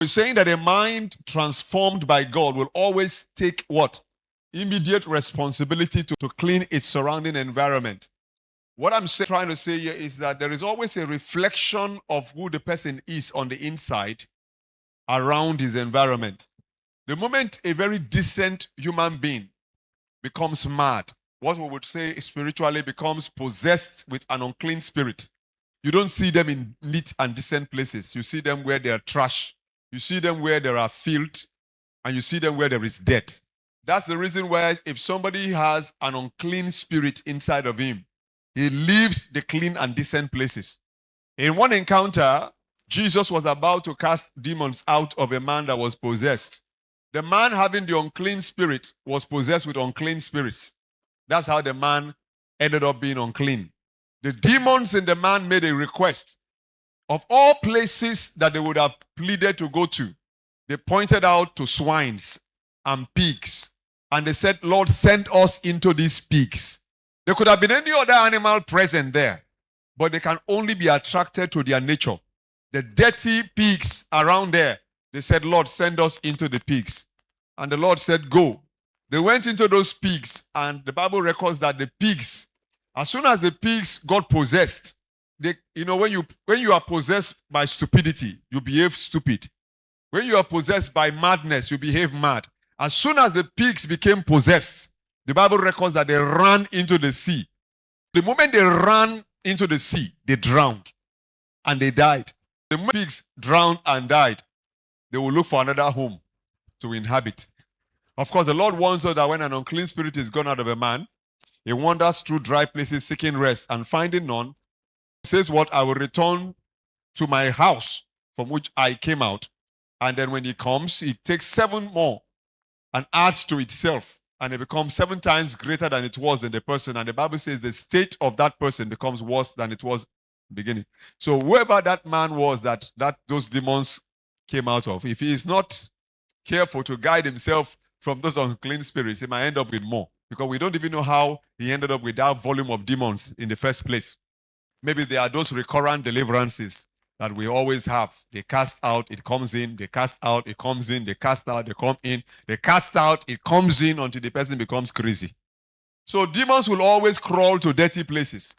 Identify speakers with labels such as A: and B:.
A: We're saying that a mind transformed by God will always take what? Immediate responsibility to clean its surrounding environment. What I'm trying to say here is that there is always a reflection of who the person is on the inside around his environment. The moment a very decent human being becomes mad, what we would say spiritually becomes possessed with an unclean spirit, you don't see them in neat and decent places. You see them where there are trash. You see them where there are filth. And you see them where there is death. That's the reason why if somebody has an unclean spirit inside of him, he leaves the clean and decent places. In one encounter, Jesus was about to cast demons out of a man that was possessed. The man having the unclean spirit was possessed with unclean spirits. That's how the man ended up being unclean. The demons in the man made a request. Of all places that they would have pleaded to go to, they pointed out to swines and pigs. And they said, Lord, send us into these pigs. There could have been any other animal present there, but they can only be attracted to their nature. The dirty pigs around there, they said, Lord, send us into the pigs. And the Lord said, go. They went into those pigs, and the Bible records that the pigs, as soon as the pigs got possessed, when you are possessed by stupidity, you behave stupid. When you are possessed by madness, you behave mad. As soon as the pigs became possessed, the Bible records that they ran into the sea. The moment they ran into the sea, they drowned and they died. The moment pigs drowned and died, they will look for another home to inhabit. Of course, the Lord warns us that when an unclean spirit is gone out of a man, he wanders through dry places seeking rest, and finding none, says what? I will return to my house from which I came out. And then when he comes, he takes 7 more and adds to itself. And it becomes 7 times greater than it was in the person. And the Bible says the state of that person becomes worse than it was in the beginning. So whoever that man was that those demons came out of, if he is not careful to guide himself from those unclean spirits, he might end up with more. Because we don't even know how he ended up with that volume of demons in the first place. Maybe there are those recurrent deliverances that we always have. They cast out, it comes in. They cast out, it comes in. They cast out, they come in. They cast out, it comes in until the person becomes crazy. So demons will always crawl to dirty places.